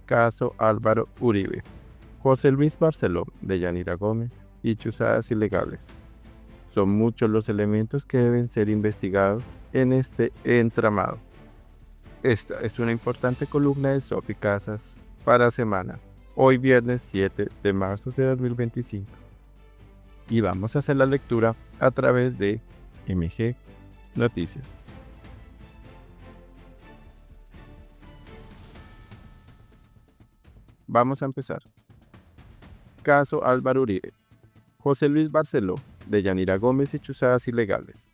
Caso Álvaro Uribe, José Luis Barceló, Deyanira Gómez y chuzadas ilegales. Son muchos los elementos que deben ser investigados en este entramado. Esta es una importante columna de Sofi Casas para semana, hoy viernes 7 de marzo de 2025. Y vamos a hacer la lectura a través de MG Noticias. Vamos a empezar. Caso Álvaro Uribe, José Luis Barceló, Deyanira Gómez y chuzadas ilegales.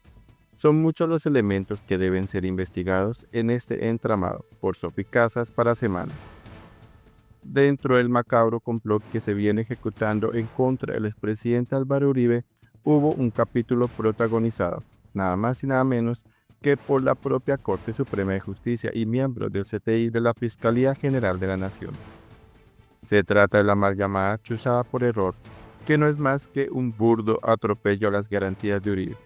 Son muchos los elementos que deben ser investigados en este entramado por Sofi Casas para semana. Dentro del macabro complot que se viene ejecutando en contra del expresidente Álvaro Uribe, hubo un capítulo protagonizado, nada más y nada menos que por la propia Corte Suprema de Justicia y miembros del CTI de la Fiscalía General de la Nación. Se trata de la mal llamada chuzada por error, que no es más que un burdo atropello a las garantías de Uribe.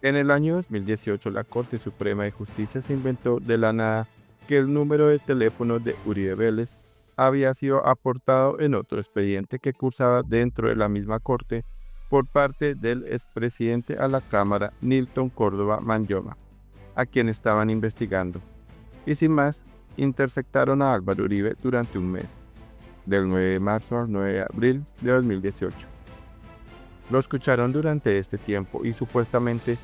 En el año 2018, la Corte Suprema de Justicia se inventó de la nada que el número de teléfono de Uribe Vélez había sido aportado en otro expediente que cursaba dentro de la misma Corte por parte del expresidente a la Cámara, Nilton Córdoba Manyoma, a quien estaban investigando. Y sin más, interceptaron a Álvaro Uribe durante un mes, del 9 de marzo al 9 de abril de 2018. Lo escucharon durante este tiempo y supuestamente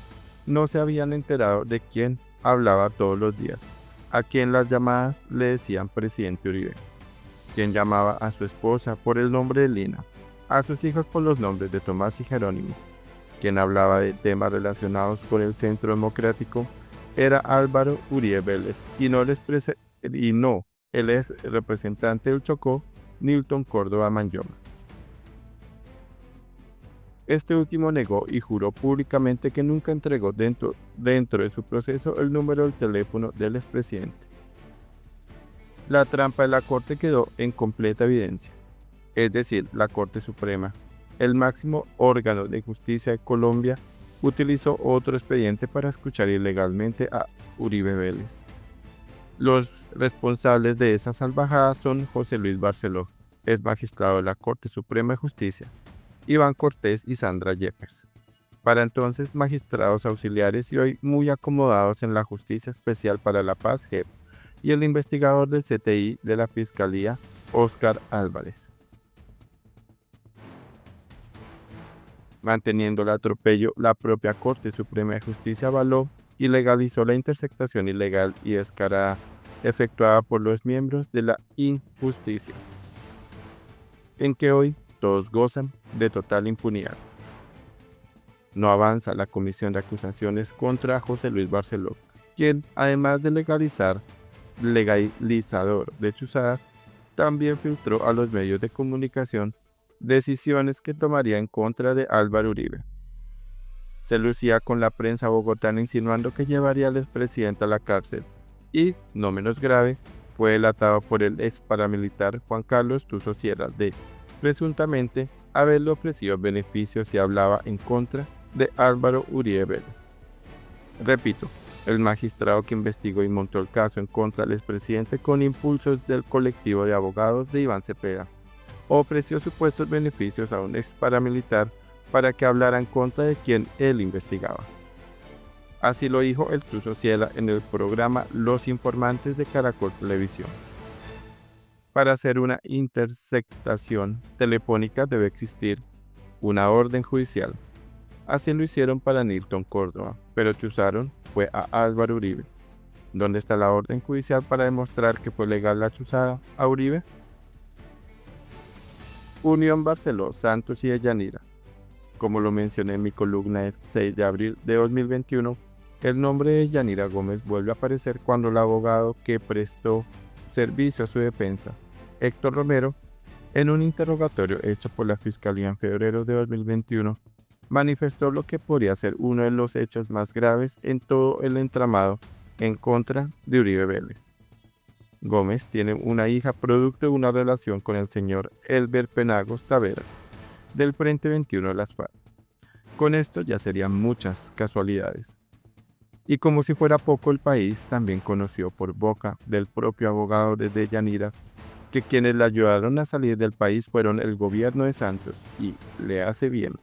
no se habían enterado de quién hablaba todos los días, a quien las llamadas le decían presidente Uribe, quien llamaba a su esposa por el nombre de Lina, a sus hijos por los nombres de Tomás y Jerónimo, quien hablaba de temas relacionados con el Centro Democrático, era Álvaro Uribe Vélez y no el ex representante del Chocó, Nilton Córdoba Manyoma. Este último negó y juró públicamente que nunca entregó dentro de su proceso el número del teléfono del expresidente. La trampa de la Corte quedó en completa evidencia, es decir, la Corte Suprema, el máximo órgano de justicia de Colombia, utilizó otro expediente para escuchar ilegalmente a Uribe Vélez. Los responsables de esa salvajada son José Luis Barceló, ex magistrado de la Corte Suprema de Justicia, Iván Cortés y Sandra Yepes, para entonces magistrados auxiliares y hoy muy acomodados en la Justicia Especial para la Paz, JEP, y el investigador del CTI de la Fiscalía, Óscar Álvarez. Manteniendo el atropello, la propia Corte Suprema de Justicia avaló y legalizó la interceptación ilegal y descarada efectuada por los miembros de la injusticia, en que hoy todos gozan de total impunidad. No avanza la comisión de acusaciones contra José Luis Barceló, quien, además de legalizador de chuzadas, también filtró a los medios de comunicación decisiones que tomaría en contra de Álvaro Uribe. Se lucía con la prensa bogotana insinuando que llevaría al expresidente a la cárcel y, no menos grave, fue delatado por el ex paramilitar Juan Carlos Tuzo Sierra de, presuntamente, haberle ofrecido beneficios si hablaba en contra de Álvaro Uribe Vélez. Repito, el magistrado que investigó y montó el caso en contra del expresidente con impulsos del colectivo de abogados de Iván Cepeda, ofreció supuestos beneficios a un ex paramilitar para que hablara en contra de quien él investigaba. Así lo dijo el Tuzo Sierra en el programa Los Informantes de Caracol Televisión. Para hacer una interceptación telefónica debe existir una orden judicial. Así lo hicieron para Nilton Córdoba, pero chuzaron fue a Álvaro Uribe. ¿Dónde está la orden judicial para demostrar que fue legal la chuzada a Uribe? Unión Barceló, Santos y Deyanira. Como lo mencioné en mi columna del 6 de abril de 2021, el nombre de Deyanira Gómez vuelve a aparecer cuando el abogado que prestó servicio a su defensa, Héctor Romero, en un interrogatorio hecho por la Fiscalía en febrero de 2021, manifestó lo que podría ser uno de los hechos más graves en todo el entramado en contra de Uribe Vélez. Gómez tiene una hija producto de una relación con el señor Elber Penagos Tavera, del Frente 21 de las FARC. Con esto ya serían muchas casualidades. Y como si fuera poco, el país también conoció por boca del propio abogado de Deyanira que quienes le ayudaron a salir del país fueron el gobierno de Santos y, le hace bien,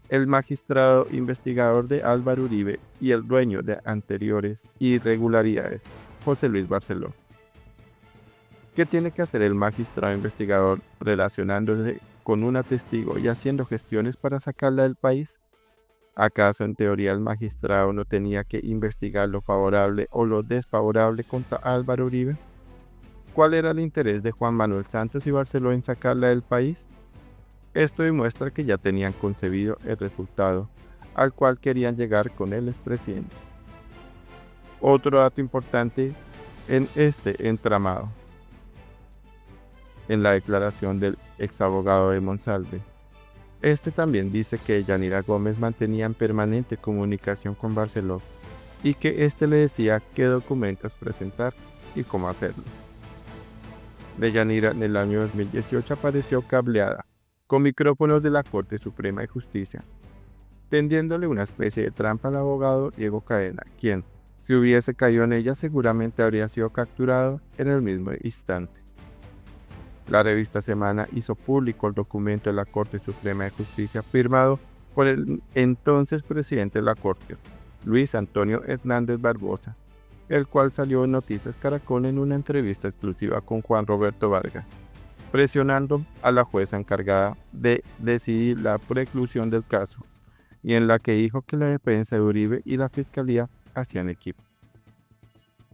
el magistrado investigador de Álvaro Uribe y el dueño de anteriores irregularidades, José Luis Barceló. ¿Qué tiene que hacer el magistrado investigador relacionándose con una testigo y haciendo gestiones para sacarla del país? ¿Acaso en teoría el magistrado no tenía que investigar lo favorable o lo desfavorable contra Álvaro Uribe? ¿Cuál era el interés de Juan Manuel Santos y Barceló en sacarla del país? Esto demuestra que ya tenían concebido el resultado al cual querían llegar con el expresidente. Otro dato importante en este entramado, en la declaración del exabogado de Monsalve. Este también dice que Yanira Gómez mantenía en permanente comunicación con Barceló y que éste le decía qué documentos presentar y cómo hacerlo. Deyanira en el año 2018 apareció cableada con micrófonos de la Corte Suprema de Justicia, tendiéndole una especie de trampa al abogado Diego Cadena, quien, si hubiese caído en ella, seguramente habría sido capturado en el mismo instante. La revista Semana hizo público el documento de la Corte Suprema de Justicia firmado por el entonces presidente de la Corte, Luis Antonio Hernández Barbosa, el cual salió en Noticias Caracol en una entrevista exclusiva con Juan Roberto Vargas, presionando a la jueza encargada de decidir la preclusión del caso, y en la que dijo que la defensa de Uribe y la fiscalía hacían equipo.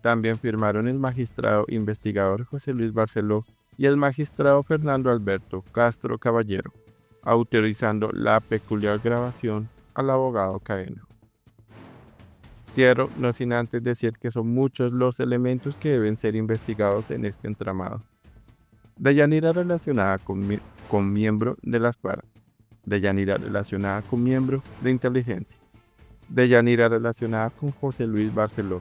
También firmaron el magistrado investigador José Luis Barceló y el magistrado Fernando Alberto Castro Caballero, autorizando la peculiar grabación al abogado Cadena. Cierro, no sin antes decir que son muchos los elementos que deben ser investigados en este entramado. Deyanira relacionada con miembro de las FARC, Deyanira relacionada con miembro de inteligencia, Deyanira relacionada con José Luis Barceló,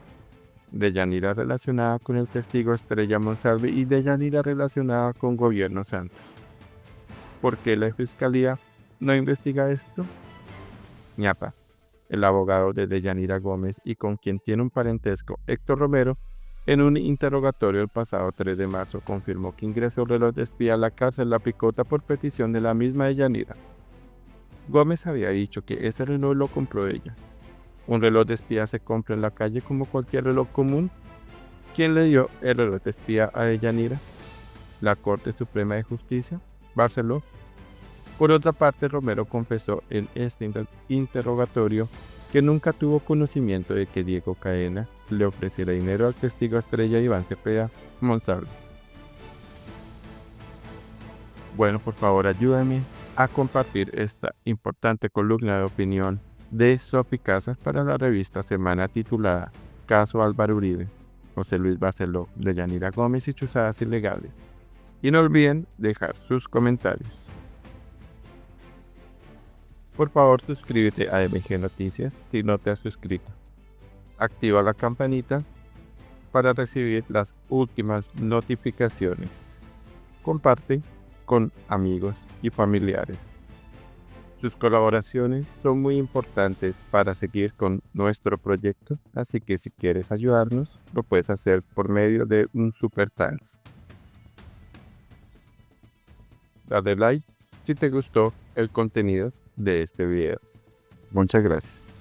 Deyanira relacionada con el testigo Estrella Monsalve y Deyanira relacionada con Gobierno Santos. ¿Por qué la fiscalía no investiga esto? ñapa. El abogado de Deyanira Gómez y con quien tiene un parentesco, Héctor Romero, en un interrogatorio el pasado 3 de marzo confirmó que ingresó el reloj de espía a la cárcel La Picota por petición de la misma Deyanira. Gómez había dicho que ese reloj lo compró ella. Un reloj de espía se compra en la calle como cualquier reloj común. ¿Quién le dio el reloj de espía a Deyanira? ¿La Corte Suprema de Justicia? ¿Barceló? Por otra parte, Romero confesó en este interrogatorio que nunca tuvo conocimiento de que Diego Cadena le ofreciera dinero al testigo estrella Iván Cepeda Monsalve. Bueno, por favor ayúdame a compartir esta importante columna de opinión de Sofi Casas para la revista Semana titulada Caso Álvaro Uribe, José Luis Barceló, Deyanira Gómez y chuzadas ilegales. Y no olviden dejar sus comentarios. Por favor, suscríbete a MG Noticias si no te has suscrito. Activa la campanita para recibir las últimas notificaciones. Comparte con amigos y familiares. Sus colaboraciones son muy importantes para seguir con nuestro proyecto, así que si quieres ayudarnos, lo puedes hacer por medio de un super thanks. Dale like si te gustó el contenido de este video. Muchas gracias.